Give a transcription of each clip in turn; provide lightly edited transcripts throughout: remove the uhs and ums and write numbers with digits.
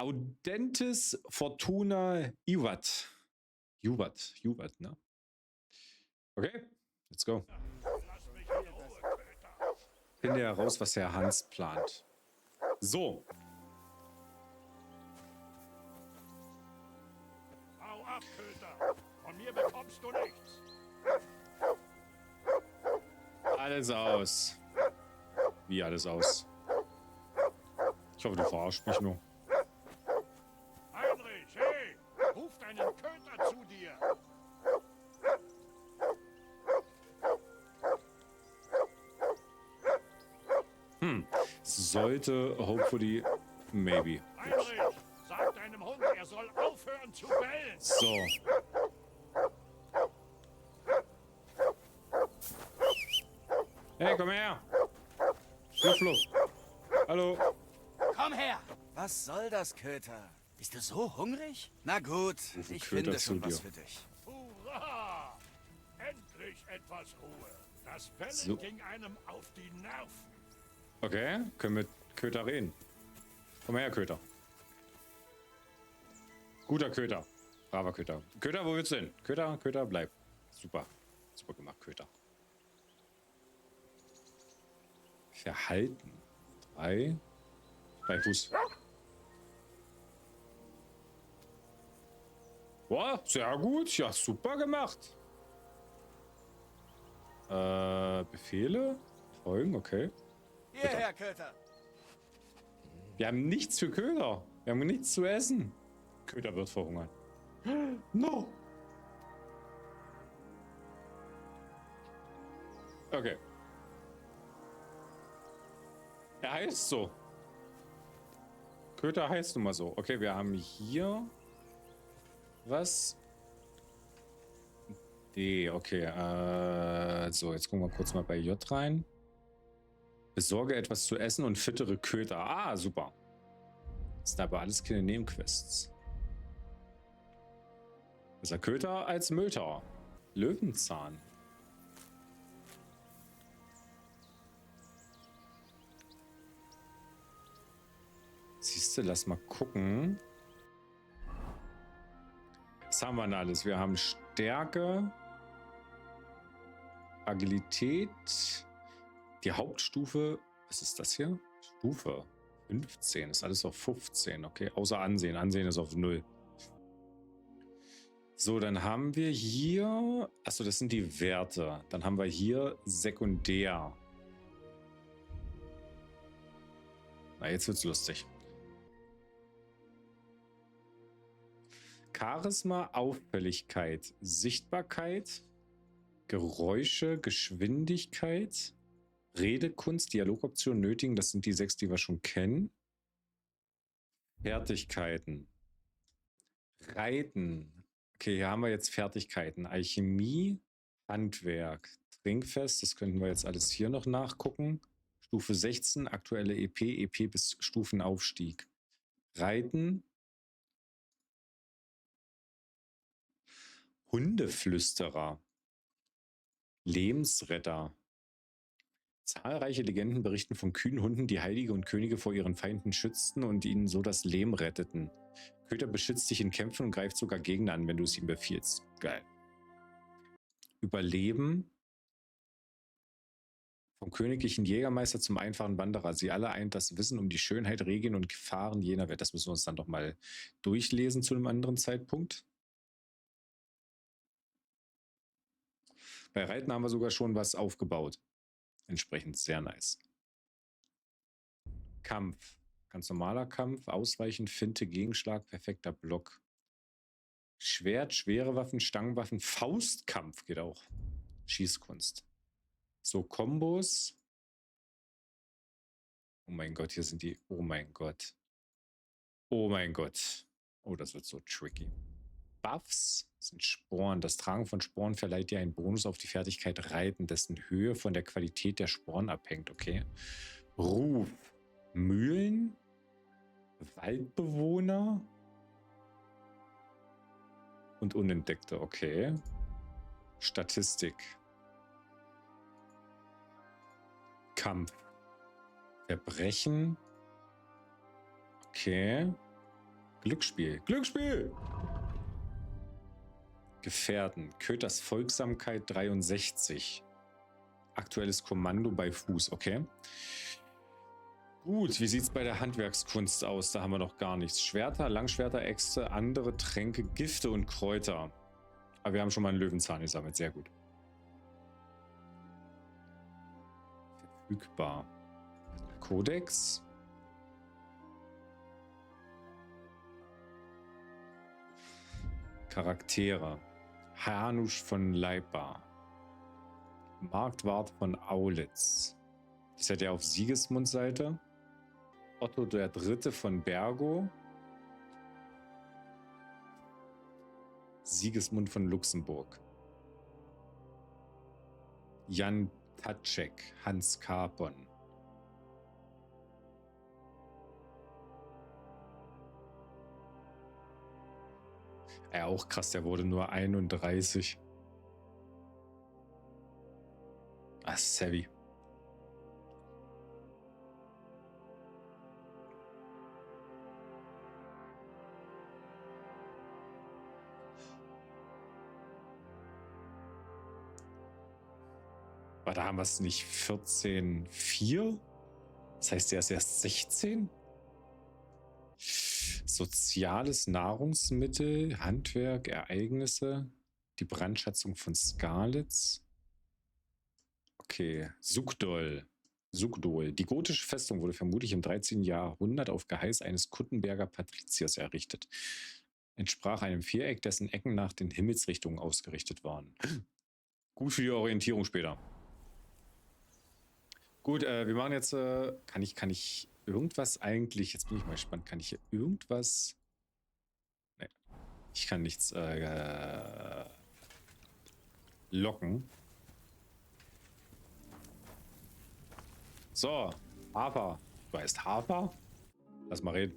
Audentis Fortuna Iwat. Juwat, ne? Okay, let's go. Finde heraus, was Herr Hans plant. So. Hau ab, Köter. Von mir bekommst du nichts. Alles aus. Wie alles aus? Ich hoffe, du verarschst mich nur. Heinrich, hey! Ruf deinen Köter zu dir. Sollte, hopefully, maybe. Heinrich, sag deinem Hund, er soll aufhören zu bellen. So. Hey, komm her. Fluff, fluff. Hallo. Komm her! Was soll das, Köter? Bist du so hungrig? Na gut, ich Köter finde zu schon was dir. für dich. Hurra! Endlich etwas Ruhe. Das Bellen So. ging einem auf die Nerven. Okay, können wir Köter reden. Komm her, Köter. Guter Köter. Braver Köter. Köter, wo willst du hin? Köter, bleib. Super. Super gemacht, Köter. Verhalten. 3 Fuß. Boah, sehr gut. Ja, super gemacht. Befehle? Folgen, okay. Hierher, Köter! Wir haben nichts für Köter. Wir haben nichts zu essen. Köter wird verhungern. No. Okay. Er heißt so. Köter heißt nun mal so. Okay, wir haben hier was? D, okay. So, jetzt gucken wir kurz mal bei J rein. Besorge etwas zu essen und füttere Köter. Ah, super. Das sind aber alles keine Nebenquests. Besser Köter als Mülltower. Löwenzahn. Siehst du, lass mal gucken. Was haben wir denn alles? Wir haben Stärke, Agilität, die Hauptstufe. Was ist das hier? Stufe 15. Ist alles auf 15. Okay, außer Ansehen. Ansehen ist auf 0. So, dann haben wir hier. Achso, das sind die Werte. Dann haben wir hier Sekundär. Na, jetzt wird's lustig. Charisma, Auffälligkeit, Sichtbarkeit, Geräusche, Geschwindigkeit, Redekunst, Dialogoptionen nötigen. Das sind die 6, die wir schon kennen. Fertigkeiten. Reiten. Okay, hier haben wir jetzt Fertigkeiten. Alchemie, Handwerk, Trinkfest. Das könnten wir jetzt alles hier noch nachgucken. Stufe 16, aktuelle EP bis Stufenaufstieg. Reiten. Hundeflüsterer. Lebensretter. Zahlreiche Legenden berichten von kühnen Hunden, die Heilige und Könige vor ihren Feinden schützten und ihnen so das Leben retteten. Köter beschützt dich in Kämpfen und greift sogar Gegner an, wenn du es ihm befiehlst. Geil. Überleben. Vom königlichen Jägermeister zum einfachen Wanderer. Sie alle eint das Wissen um die Schönheit, Regeln und Gefahren jener Welt. Das müssen wir uns dann doch mal durchlesen zu einem anderen Zeitpunkt. Bei Reiten haben wir sogar schon was aufgebaut. Entsprechend sehr nice. Kampf. Ganz normaler Kampf. Ausweichen, Finte, Gegenschlag, perfekter Block. Schwert, schwere Waffen, Stangenwaffen, Faustkampf geht auch. Schießkunst. So, Kombos. Oh mein Gott, hier sind die. Oh mein Gott. Oh mein Gott. Oh, das wird so tricky. Buffs sind Sporen. Das Tragen von Sporen verleiht dir einen Bonus auf die Fertigkeit Reiten, dessen Höhe von der Qualität der Sporen abhängt. Okay. Ruf. Mühlen. Waldbewohner. Und Unentdeckte. Okay. Statistik. Kampf. Verbrechen. Okay. Glücksspiel. Glücksspiel! Gefährden. Köters Folgsamkeit 63. Aktuelles Kommando bei Fuß. Okay. Gut, wie sieht es bei der Handwerkskunst aus? Da haben wir noch gar nichts. Schwerter, Langschwerter, Äxte, andere Tränke, Gifte und Kräuter. Aber wir haben schon mal einen Löwenzahn gesammelt. Sehr gut. Verfügbar. Kodex. Charaktere. Hanusch von Leipa. Marktwart von Aulitz. Das hat er auf Sigismunds Seite. Otto der Dritte von Bergo. Sigismund von Luxemburg. Jan Tatschek, Hans Capon. Ja, auch krass, der wurde nur 31. Ah, Savvy. Aber da haben wir es nicht 14,4? Das heißt, der ist erst 16? Soziales Nahrungsmittel, Handwerk, Ereignisse, die Brandschatzung von Skalitz. Okay, Sugdol. Die gotische Festung wurde vermutlich im 13. Jahrhundert auf Geheiß eines Kuttenberger Patriziers errichtet. Entsprach einem Viereck, dessen Ecken nach den Himmelsrichtungen ausgerichtet waren. Gut für die Orientierung später. Gut, wir machen jetzt, kann ich irgendwas eigentlich, jetzt bin ich mal gespannt, kann ich hier irgendwas, nee, ich kann nichts, locken. So, Hafer, du heißt Hafer? Lass mal reden.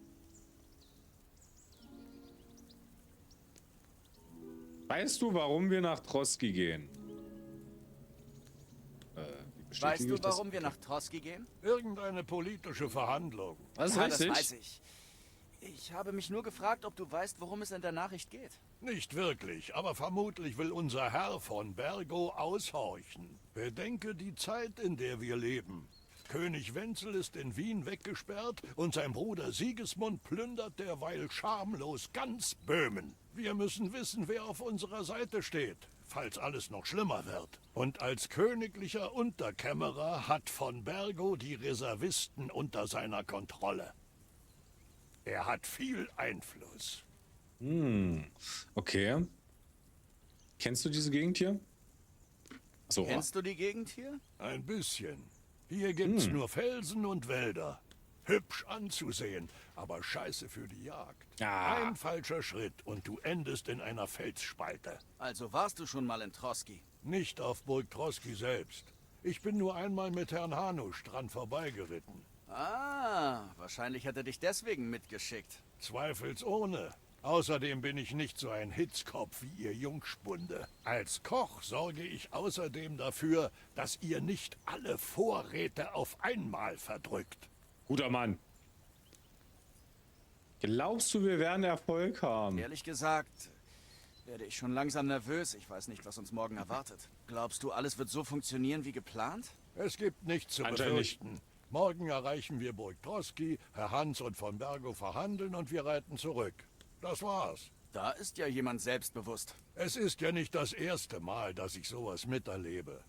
Weißt du, warum wir nach Trotzki gehen? Weißt du, warum wir nach Trotzki gehen? Irgendeine politische Verhandlung. Was Ja, weiß das ich? weiß ich. Ich habe mich nur gefragt, ob du weißt, worum es in der Nachricht geht. Nicht wirklich, aber vermutlich will unser Herr von Bergo aushorchen. Bedenke die Zeit, in der wir leben. König Wenzel ist in Wien weggesperrt und sein Bruder Sigismund plündert derweil schamlos ganz Böhmen. Wir müssen wissen, wer auf unserer Seite steht, falls alles noch schlimmer wird. Und als königlicher Unterkämmerer hat von Bergo die Reservisten unter seiner Kontrolle. Er hat viel Einfluss. Okay. Kennst du diese Gegend hier? So. Kennst du die Gegend hier? Ein bisschen. Hier gibt's nur Felsen und Wälder. Hübsch anzusehen, aber scheiße für die Jagd. Ah. Ein falscher Schritt und du endest in einer Felsspalte. Also warst du schon mal in Trotzki? Nicht auf Burg Trotzki selbst. Ich bin nur einmal mit Herrn Hanusch dran vorbeigeritten. Ah, wahrscheinlich hat er dich deswegen mitgeschickt. Zweifelsohne. Außerdem bin ich nicht so ein Hitzkopf wie ihr Jungspunde. Als Koch sorge ich außerdem dafür, dass ihr nicht alle Vorräte auf einmal verdrückt. Guter Mann. Glaubst du, wir werden Erfolg haben? Ehrlich gesagt, werde ich schon langsam nervös. Ich weiß nicht, was uns morgen erwartet. Glaubst du, alles wird so funktionieren wie geplant? Es gibt nichts zu Anscheinend nicht. befürchten. Morgen erreichen wir Burg Trotzki, Herr Hans und von Bergo verhandeln und wir reiten zurück. Das war's. Da ist ja jemand selbstbewusst. Es ist ja nicht das erste Mal, dass ich sowas miterlebe.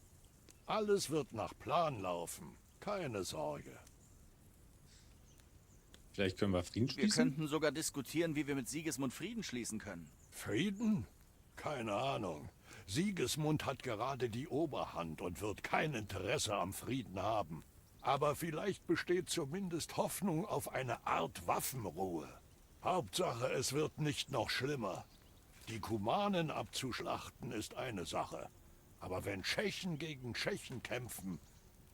Alles wird nach Plan laufen. Keine Sorge. Vielleicht können wir Frieden Wir schließen? könnten sogar diskutieren, wie wir mit Sigismund Frieden schließen können. Frieden? Keine Ahnung. Sigismund hat gerade die Oberhand und wird kein Interesse am Frieden haben. Aber vielleicht besteht zumindest Hoffnung auf eine Art Waffenruhe. Hauptsache, es wird nicht noch schlimmer. Die Kumanen abzuschlachten ist eine Sache. Aber wenn Tschechen gegen Tschechen kämpfen,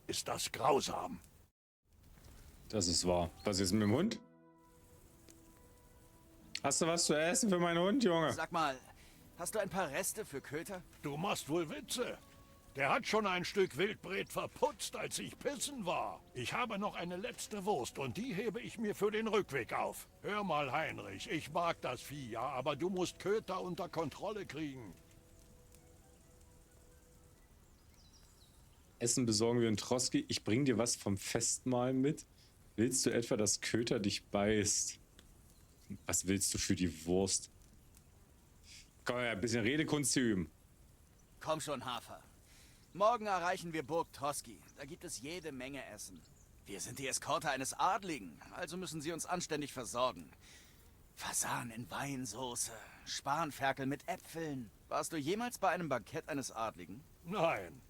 ist das grausam. Das ist wahr. Was ist mit dem Hund? Hast du was zu essen für meinen Hund, Junge? Sag mal, hast du ein paar Reste für Köter? Du machst wohl Witze. Der hat schon ein Stück Wildbret verputzt, als ich pissen war. Ich habe noch eine letzte Wurst und die hebe ich mir für den Rückweg auf. Hör mal, Heinrich, ich mag das Vieh, ja, aber du musst Köter unter Kontrolle kriegen. Essen besorgen wir in Trotzki. Ich bring dir was vom Festmahl mit. Willst du etwa, dass Köter dich beißt? Was willst du für die Wurst? Komm ja, ein bisschen Redekunst hier üben. Komm schon, Hafer. Morgen erreichen wir Burg Trotzki. Da gibt es jede Menge Essen. Wir sind die Eskorte eines Adligen, also müssen sie uns anständig versorgen. Fasan in Weinsoße, Spanferkel mit Äpfeln. Warst du jemals bei einem Bankett eines Adligen? Nein.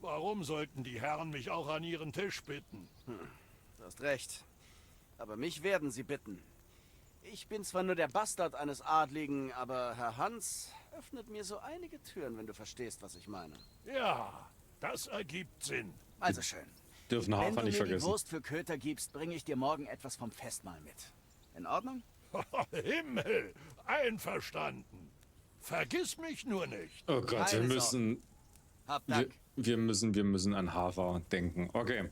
Warum sollten die Herren mich auch an ihren Tisch bitten? Du hast recht. Aber mich werden sie bitten. Ich bin zwar nur der Bastard eines Adligen, aber Herr Hans öffnet mir so einige Türen, wenn du verstehst, was ich meine. Ja, das ergibt Sinn. Also schön. Dürfen Wenn Hafer du nicht mir die vergessen. Wurst für Köter gibst, bringe ich dir morgen etwas vom Festmahl mit. In Ordnung? Himmel, einverstanden. Vergiss mich nur nicht. Oh Gott, wir Keine müssen, Hab Dank. wir müssen an Hafer denken. Okay.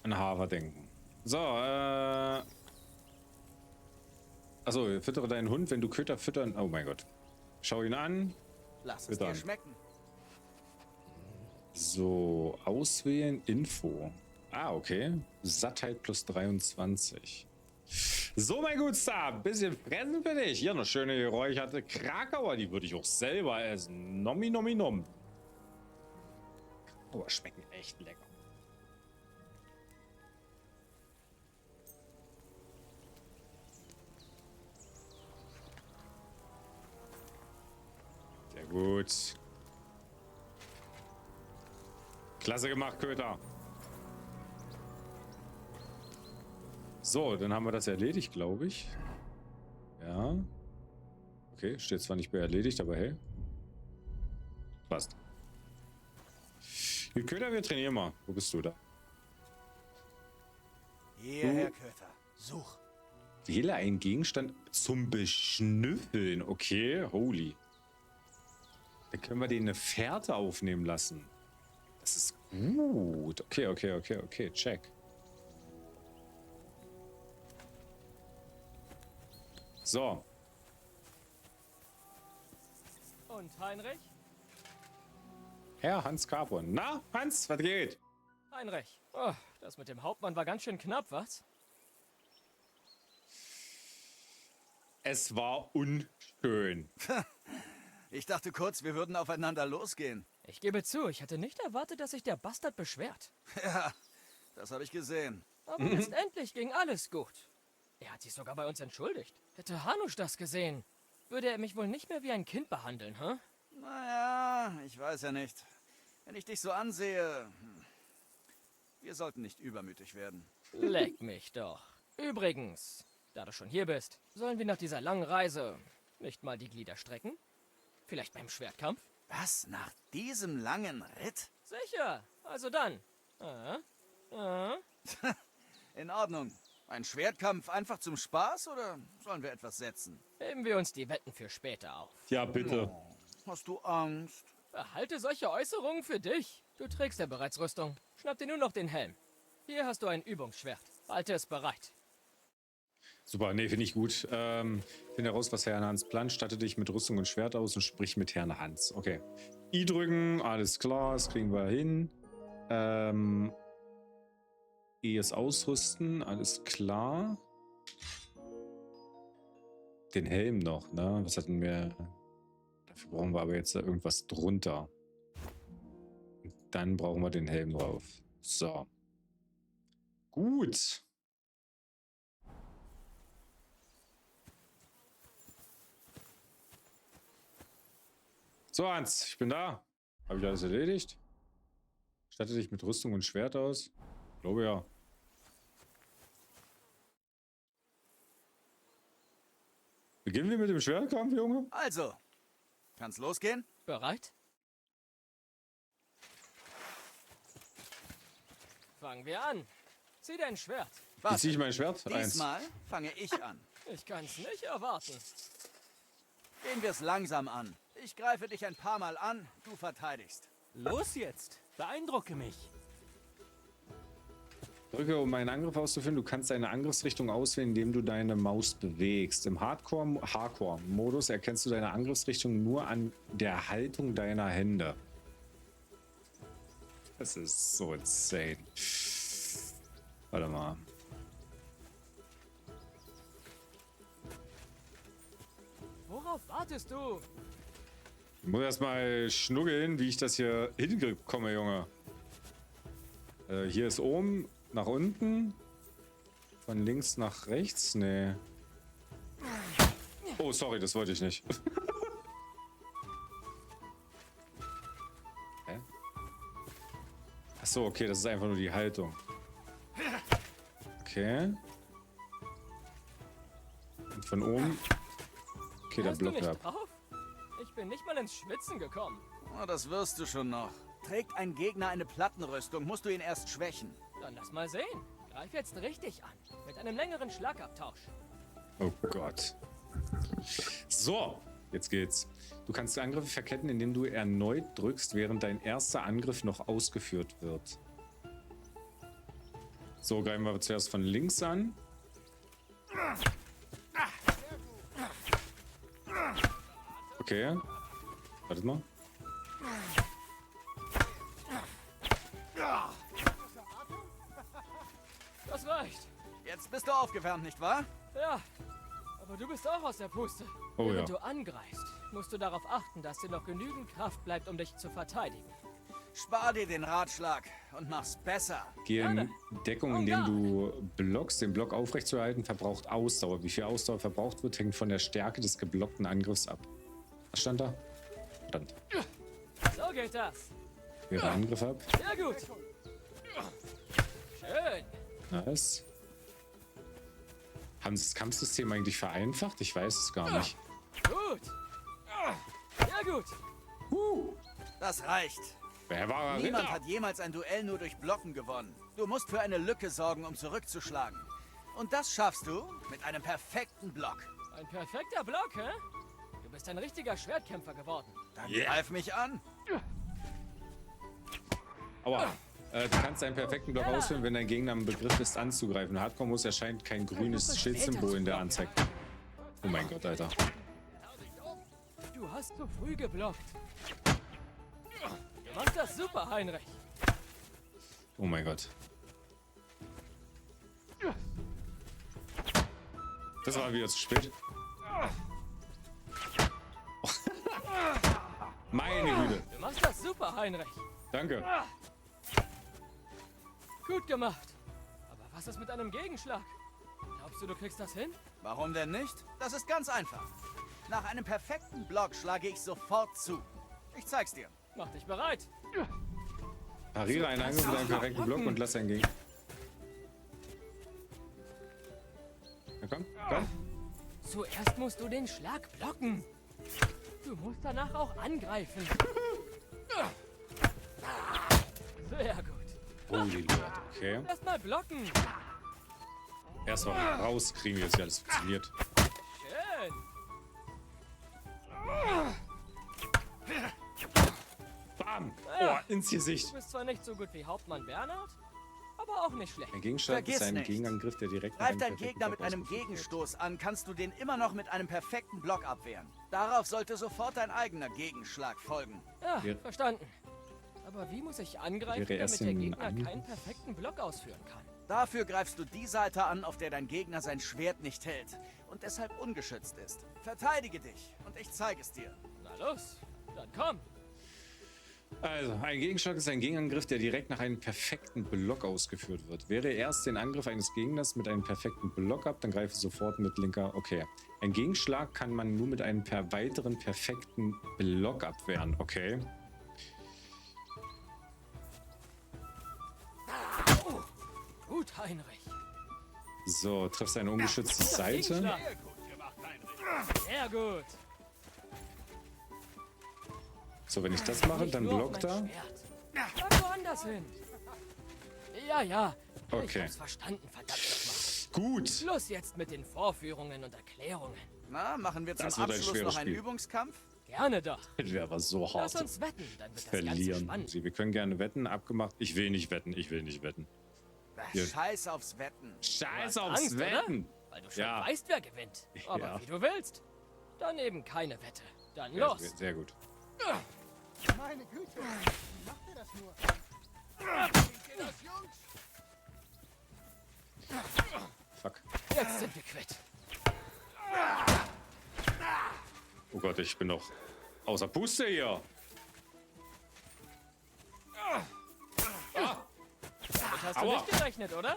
An Hafer denken. So, Achso, füttere deinen Hund, wenn du Köter füttern. Oh mein Gott. Schau ihn an. Lass es Füttern. dir schmecken. So, auswählen, Info. Ah, okay. Sattheit plus 23. So, mein Gutster, bisschen fressen für dich. Hier eine schöne geräucherte Krakauer, die würde ich auch selber essen. Nomi, nomi, nom. Aber schmecken echt lecker. Sehr gut. Klasse gemacht, Köter. So, dann haben wir das erledigt, glaube ich. Ja. Okay, steht zwar nicht mehr erledigt, aber hey. Passt. Die Köter, wir trainieren mal. Wo bist du da? Hierher, Köter. Such. Wähle einen Gegenstand zum Beschnüffeln. Okay, holy. Dann können wir den eine Fährte aufnehmen lassen. Das ist gut. Okay, check. So. Und Heinrich? Herr Hans Capron. Na, Hans, was geht? Heinrich. Oh, das mit dem Hauptmann war ganz schön knapp, was? Es war unschön. Ich dachte kurz, wir würden aufeinander losgehen. Ich gebe zu, ich hatte nicht erwartet, dass sich der Bastard beschwert. Ja, das habe ich gesehen. Aber letztendlich ging alles gut. Er hat sich sogar bei uns entschuldigt. Hätte Hanusch das gesehen, würde er mich wohl nicht mehr wie ein Kind behandeln, hä? Naja, ich weiß ja nicht. Wenn ich dich so ansehe... Wir sollten nicht übermütig werden. Leck mich doch. Übrigens, da du schon hier bist, sollen wir nach dieser langen Reise nicht mal die Glieder strecken? Vielleicht beim Schwertkampf? Was? Nach diesem langen Ritt? Sicher. Also dann. In Ordnung. Ein Schwertkampf einfach zum Spaß oder sollen wir etwas setzen? Heben wir uns die Wetten für später auf. Ja, bitte. Hast du Angst? Behalte solche Äußerungen für dich. Du trägst ja bereits Rüstung. Schnapp dir nur noch den Helm. Hier hast du ein Übungsschwert. Halte es bereit. Super, nee, finde ich gut. Finde heraus, was Herr Hans plant. Statte dich mit Rüstung und Schwert aus und sprich mit Herrn Hans. Okay. I drücken, alles klar, das kriegen wir hin. E ist ausrüsten, alles klar. Den Helm noch, ne? Was hatten wir? Dafür brauchen wir aber jetzt da irgendwas drunter. Und dann brauchen wir den Helm drauf. So. Gut. So, Hans, ich bin da. Habe ich alles erledigt? Statte dich mit Rüstung und Schwert aus? Ich glaube ja. Beginnen wir mit dem Schwertkampf, Junge? Also, kann's losgehen? Bereit? Fangen wir an. Zieh dein Schwert. Jetzt ziehe ich mein Schwert. Diesmal fange ich an. Ich kann's nicht erwarten. Gehen wir es langsam an. Ich greife dich ein paar Mal an, du verteidigst. Los jetzt, beeindrucke mich. Drücke, um einen Angriff auszuführen. Du kannst deine Angriffsrichtung auswählen, indem du deine Maus bewegst. Im Hardcore-Modus erkennst du deine Angriffsrichtung nur an der Haltung deiner Hände. Das ist so insane. Warte mal. Worauf wartest du? Ich muss erstmal schnuggeln, wie ich das hier hinbekomme, Junge. Hier ist oben nach unten. Von links nach rechts? Nee. Oh, sorry, das wollte ich nicht. Hä? Achso, okay, das ist einfach nur die Haltung. Okay. Und von oben. Okay, der Hörst du Block mich ab. drauf? Ich bin nicht mal ins Schwitzen gekommen. Oh, das wirst du schon noch. Trägt ein Gegner eine Plattenrüstung, musst du ihn erst schwächen. Dann lass mal sehen. Greif jetzt richtig an. Mit einem längeren Schlagabtausch. Oh Gott. So, jetzt geht's. Du kannst Angriffe verketten, indem du erneut drückst, während dein erster Angriff noch ausgeführt wird. So, greifen wir zuerst von links an. Okay. Wartet mal. Das reicht. Jetzt bist du aufgewärmt, nicht wahr? Ja. Aber du bist auch aus der Puste. Oh ja. Während du angreifst, musst du darauf achten, dass dir noch genügend Kraft bleibt, um dich zu verteidigen. Spar dir den Ratschlag und mach's besser. Geh in Gerne. Deckung, indem du blockst. Den Block aufrechtzuerhalten verbraucht Ausdauer. Wie viel Ausdauer verbraucht wird, hängt von der Stärke des geblockten Angriffs ab. Was stand da? Stand. So geht das. Wehre Angriff ab. Sehr gut. Schön. Nice. Haben sie das Kampfsystem eigentlich vereinfacht? Ich weiß es gar nicht. Gut. Sehr gut. Das reicht. Wer war Niemand Ritter? hat jemals ein Duell nur durch Blocken gewonnen. Du musst für eine Lücke sorgen, um zurückzuschlagen. Und das schaffst du mit einem perfekten Block. Ein perfekter Block, hä? Du bist ein richtiger Schwertkämpfer geworden. Dann Yeah. greif mich an. Aua. Du kannst einen perfekten Block ausführen, wenn dein Gegner im Begriff ist, anzugreifen. Hardcore-Modus erscheint kein grünes Schildsymbol in der Anzeige. Oh mein Gott, Alter. Du hast zu früh geblockt. Du machst das super, Heinrich. Oh mein Gott. Das war wieder zu spät. Meine Güte. Du machst das super, Heinrich. Danke. Gut gemacht. Aber was ist mit einem Gegenschlag? Glaubst du, du kriegst das hin? Warum denn nicht? Das ist ganz einfach. Nach einem perfekten Block schlage ich sofort zu. Ich zeig's dir. Mach dich bereit. Pariere einen Angriff mit einem perfekten Block und lass einen Gegner. Na komm, komm. Zuerst musst du den Schlag blocken. Du musst danach auch angreifen. Sehr gut. Holy Lord, okay. Erstmal blocken. Erstmal rauskriegen, wie das hier alles funktioniert. Schön. Bam! Oh, ins Gesicht. Du bist zwar nicht so gut wie Hauptmann Bernhard, aber auch nicht schlecht. Ein Gegenschlag Vergiss ist ein nicht. Gegenangriff, der direkt nach Greif einem dein perfekten Gegner mit Block einem ausgeführt wird. Gegenstoß an, kannst du den immer noch mit einem perfekten Block abwehren. Darauf sollte sofort ein eigener Gegenschlag folgen. Ja, Wäre- verstanden. Aber wie muss ich angreifen, Wäre erst damit der in Gegner Angriff. keinen perfekten Block ausführen kann? Dafür greifst du die Seite an, auf der dein Gegner sein Schwert nicht hält und deshalb ungeschützt ist. Verteidige dich und ich zeige es dir. Na los, dann komm. Also, ein Gegenschlag ist ein Gegenangriff, der direkt nach einem perfekten Block ausgeführt wird. Wehre erst den Angriff eines Gegners mit einem perfekten Block ab, dann greife sofort mit linker. Okay. Ein Gegenschlag kann man nur mit einem weiteren perfekten Block abwehren. Okay. Gut, Heinrich. So, triffst eine ungeschützte Seite. Gegenschlag. Gut gemacht, Heinrich. Sehr gut. So, wenn ich das mache, Nicht dann nur auf blockt mein er. Schwert. Schlag woanders hin. Ja, ja. Ich Okay. hab's verstanden, verdammt nochmal. Gut. Schluss jetzt mit den Vorführungen und Erklärungen. Na, machen wir zum Das wird ein Abschluss schweres noch einen Spiel. Übungskampf? Gerne doch. Das wäre aber so Lass hart. uns wetten, dann wird das Ganze Verlieren. spannend. Wir können gerne wetten, abgemacht. Ich will nicht wetten, ich will nicht wetten. Ja. Scheiß aufs Wetten. Scheiß hast aufs Angst, oder? Wetten! Weil du schon Ja. weißt, wer gewinnt. Aber Ja. wie du willst. Dann eben keine Wette. Dann Ja, los. sehr gut. Meine Güte, wie macht ihr das nur? Fuck. Jetzt sind wir quitt. Oh Gott, ich bin doch außer Puste hier. Damit hast du Aua. nicht gerechnet, oder?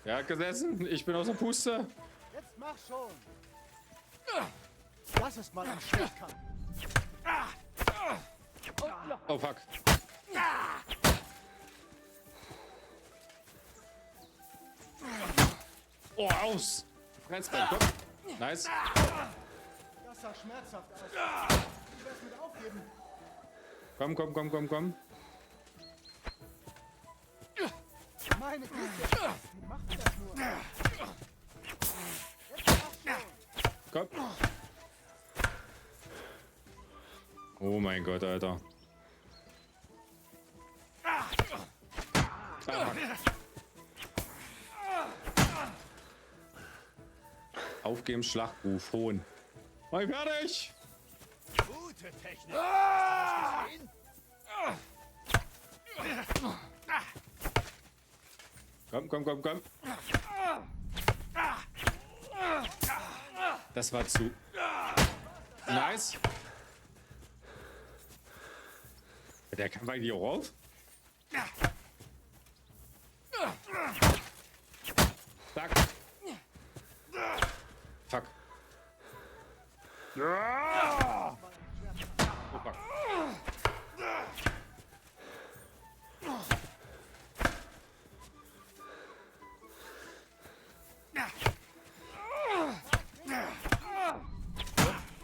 Er hat gesessen, ich bin außer Puste. Jetzt mach schon. Das ist mal ein Schwertkampf. Oh fuck. Oh, aus! Fressbein, komm. Nice. Das sah schmerzhaft aus. Ich werde mit aufgeben. Komm, komm, komm, komm, komm. Meine Güte, wie macht ihr das nur? Jetzt mach schon. Komm. Oh mein Gott, Alter. Ah, fuck. Aufgeben, Schlachtruf, Hohn. Mal fertig! Gute Technik. Hast du das gesehen? Komm, komm, komm, komm. Das war zu... Nice. Der kann eigentlich auch auf. Zack. Fuck. Oh, fuck.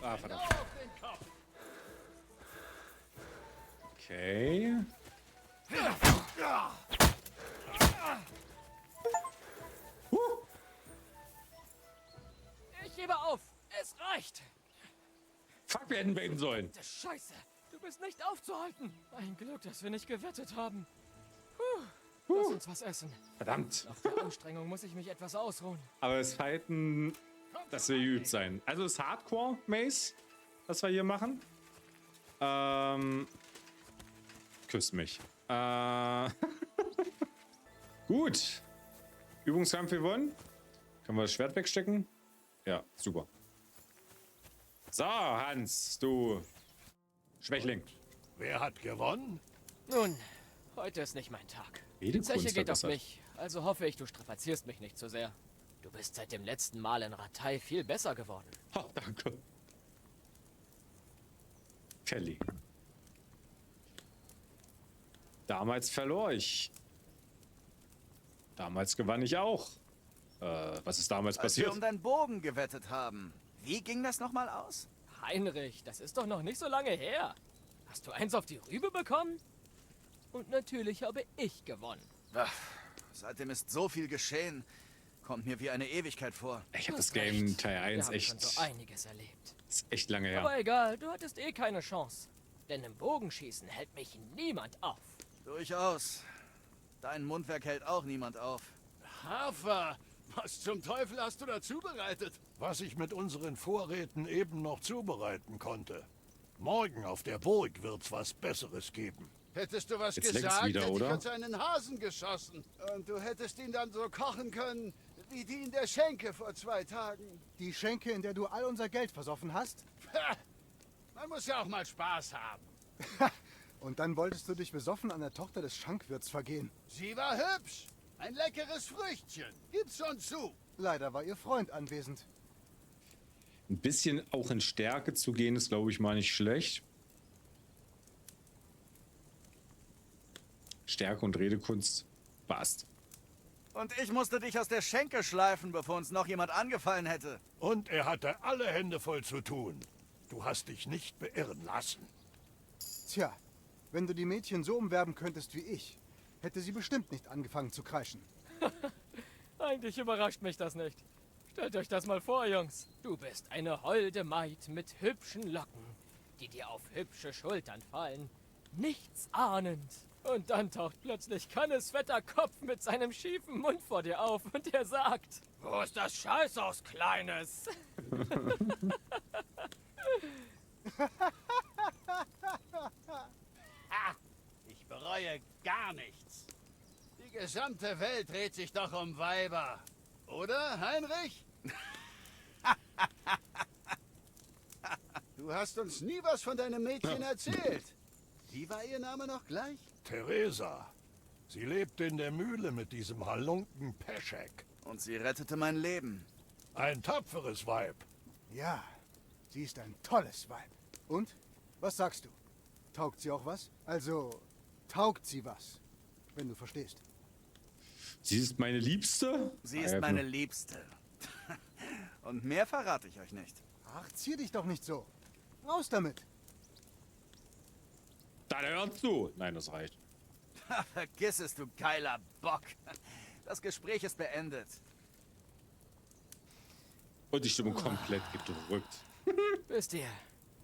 Ah, verdammt. Okay. Ich gebe auf. Es reicht. Fuck, wir hätten beten sollen. Das Scheiße. Du bist nicht aufzuhalten. Ein Glück, dass wir nicht gewettet haben. Puh. Lass uns was essen. Verdammt. Nach der Anstrengung muss ich mich etwas ausruhen. Aber das Fighten, das will geübt sein. Also das Hardcore, Mace, was wir hier machen. Küsst mich. Gut. Übungskampf gewonnen. Können wir das Schwert wegstecken? Ja, super. So, Hans, du Schwächling. Wer hat gewonnen? Nun, heute ist nicht mein Tag. Die Redekunst Zeche geht auf verbessert. mich, also hoffe ich, du strapazierst mich nicht zu sehr. Du bist seit dem letzten Mal in Ratei viel besser geworden. Oh, danke. Kelly. Damals verlor ich. Damals gewann ich auch. Was ist damals Als wir passiert? um deinen Bogen gewettet haben. Wie ging das nochmal aus? Heinrich, das ist doch noch nicht so lange her. Hast du eins auf die Rübe bekommen? Und natürlich habe ich gewonnen. Ach, seitdem ist so viel geschehen. Kommt mir wie eine Ewigkeit vor. Ich habe Du das hast Game recht. Teil 1 Wir haben echt, schon so einiges erlebt. ist echt lange her. Aber egal, du hattest eh keine Chance. Denn im Bogenschießen hält mich niemand auf. Durchaus. Dein Mundwerk hält auch niemand auf. Hafer, was zum Teufel hast du da zubereitet? Was ich mit unseren Vorräten eben noch zubereiten konnte. Morgen auf der Burg wird's was Besseres geben. Hättest du was Jetzt längst gesagt, wieder, hätte ich oder? uns einen Hasen geschossen. Und du hättest ihn dann so kochen können, wie die in der Schenke vor 2 Tagen. Die Schenke, in der du all unser Geld versoffen hast? Ha, man muss ja auch mal Spaß haben. Und dann wolltest du dich besoffen an der Tochter des Schankwirts vergehen. Sie war hübsch. Ein leckeres Früchtchen. Gib's schon zu. Leider war ihr Freund anwesend. Ein bisschen auch in Stärke zu gehen, ist, glaube ich, mal nicht schlecht. Stärke und Redekunst passt. Und ich musste dich aus der Schenke schleifen, bevor uns noch jemand angefallen hätte. Und er hatte alle Hände voll zu tun. Du hast dich nicht beirren lassen. Tja, wenn du die Mädchen so umwerben könntest wie ich, hätte sie bestimmt nicht angefangen zu kreischen. Eigentlich überrascht mich das nicht. Stellt euch das mal vor, Jungs. Du bist eine holde Maid mit hübschen Locken, die dir auf hübsche Schultern fallen, nichts ahnend. Und dann taucht plötzlich Kannes fetter Kopf mit seinem schiefen Mund vor dir auf und er sagt: Wo ist das Scheißhaus, Kleines? Ich bereue gar nichts. Die gesamte Welt dreht sich doch um Weiber. Oder, Heinrich? Du hast uns nie was von deinem Mädchen erzählt. Wie war ihr Name noch gleich? Theresa. Sie lebte in der Mühle mit diesem Halunken Peschek. Und sie rettete mein Leben. Ein tapferes Weib. Ja, sie ist ein tolles Weib. Und? Was sagst du? Taugt sie auch was? Also, taugt sie was? Wenn du verstehst. Sie ist meine Liebste? Sie ist meine Liebste. Und mehr verrate ich euch nicht. Ach, zieh dich doch nicht so. Raus damit. Dann hör zu. Nein, das reicht. Vergiss es, du geiler Bock. Das Gespräch ist beendet. Und die Stimmung komplett gedrückt. Wisst ihr,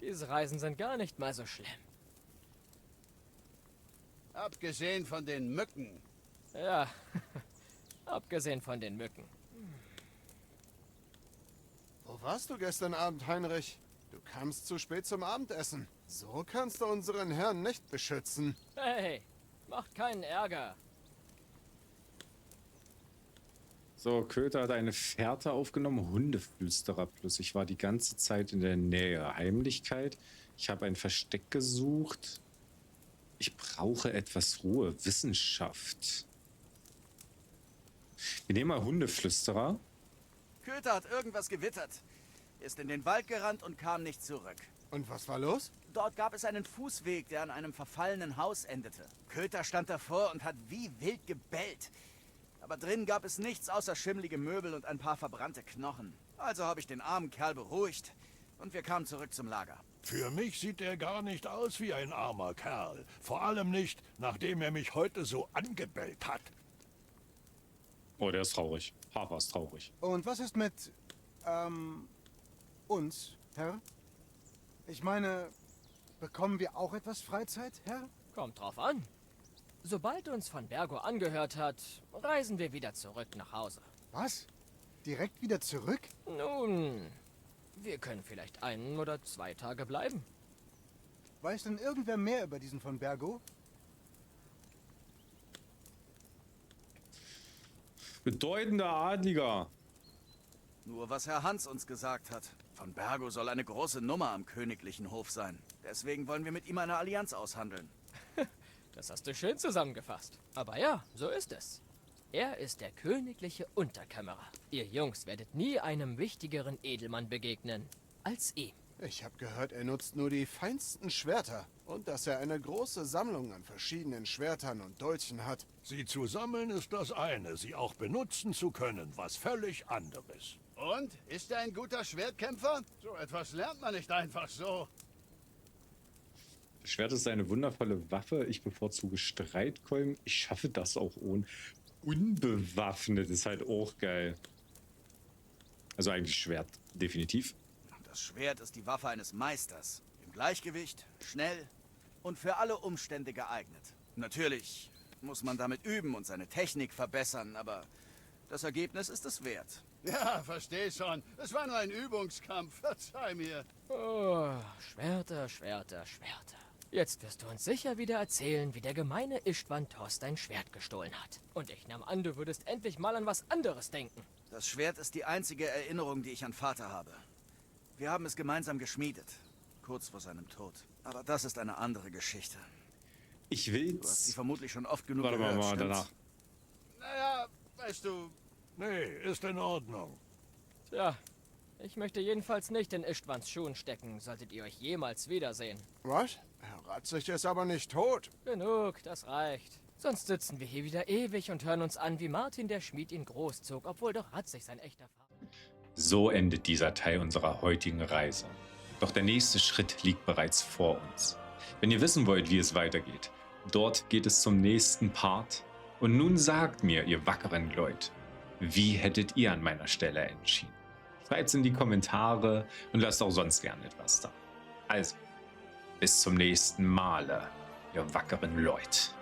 diese Reisen sind gar nicht mal so schlimm. Abgesehen von den Mücken. Ja, abgesehen von den Mücken. Wo warst du gestern Abend, Heinrich? Du kamst zu spät zum Abendessen. So kannst du unseren Herrn nicht beschützen. Hey, macht keinen Ärger. So, Köter hat eine Fährte aufgenommen. Hundeflüsterer plus. Ich war die ganze Zeit in der Nähe. Heimlichkeit. Ich habe ein Versteck gesucht. Ich brauche etwas Ruhe. Wissenschaft. Wir nehmen mal Hundeflüsterer. Köter hat irgendwas gewittert. Ist in den Wald gerannt und kam nicht zurück. Und was war los? Dort gab es einen Fußweg, der an einem verfallenen Haus endete. Köter stand davor und hat wie wild gebellt. Aber drin gab es nichts außer schimmlige Möbel und ein paar verbrannte Knochen. Also habe ich den armen Kerl beruhigt und wir kamen zurück zum Lager. Für mich sieht er gar nicht aus wie ein armer Kerl. Vor allem nicht, nachdem er mich heute so angebellt hat. Oh, der ist traurig. Hafer ist traurig. Und was ist mit, uns, Herr? Ich meine, bekommen wir auch etwas Freizeit, Herr? Kommt drauf an. Sobald uns von Bergo angehört hat, reisen wir wieder zurück nach Hause. Was? Direkt wieder zurück? Nun, wir können vielleicht 1 oder 2 Tage bleiben. Weiß denn irgendwer mehr über diesen von Bergo? Bedeutender Adliger. Nur was Herr Hans uns gesagt hat. Von Bergo soll eine große Nummer am königlichen Hof sein. Deswegen wollen wir mit ihm eine Allianz aushandeln. Das hast du schön zusammengefasst. Aber ja, so ist es. Er ist der königliche Unterkämmerer. Ihr Jungs werdet nie einem wichtigeren Edelmann begegnen als ihm. Ich habe gehört, er nutzt nur die feinsten Schwerter. Und dass er eine große Sammlung an verschiedenen Schwertern und Dolchen hat. Sie zu sammeln ist das eine, sie auch benutzen zu können, was völlig anderes. Und? Ist er ein guter Schwertkämpfer? So etwas lernt man nicht einfach so. Das Schwert ist eine wundervolle Waffe. Ich bevorzuge Streitkolben. Ich schaffe das auch ohne. Unbewaffnet ist halt auch geil. Also eigentlich Schwert, definitiv. Das Schwert ist die Waffe eines Meisters. Im Gleichgewicht, schnell und für alle Umstände geeignet. Natürlich muss man damit üben und seine Technik verbessern, aber das Ergebnis ist es wert. Ja, versteh schon. Es war nur ein Übungskampf. Verzeih mir. Oh, Schwerter, Schwerter, Schwerter. Jetzt wirst du uns sicher wieder erzählen, wie der gemeine Istvan Tost dein Schwert gestohlen hat. Und ich nahm an, du würdest endlich mal an was anderes denken. Das Schwert ist die einzige Erinnerung, die ich an Vater habe. Wir haben es gemeinsam geschmiedet, kurz vor seinem Tod. Aber das ist eine andere Geschichte. Ich Du hast sie will's. vermutlich schon oft genug Warte gehört, mal stimmt's? danach. Naja, weißt du, Nee, ist in Ordnung. Tja, ich möchte jedenfalls nicht in Istvans Schuhen stecken, solltet ihr euch jemals wiedersehen. Was? Herr Ratzig ist aber nicht tot. Genug, das reicht. Sonst sitzen wir hier wieder ewig und hören uns an, wie Martin der Schmied ihn großzog, obwohl doch Ratzig sein echter Vater. So endet dieser Teil unserer heutigen Reise. Doch der nächste Schritt liegt bereits vor uns. Wenn ihr wissen wollt, wie es weitergeht, dort geht es zum nächsten Part. Und nun sagt mir, ihr wackeren Leute, wie hättet ihr an meiner Stelle entschieden? Schreibt es in die Kommentare und lasst auch sonst gerne etwas da. Also, bis zum nächsten Male, ihr wackeren Leute.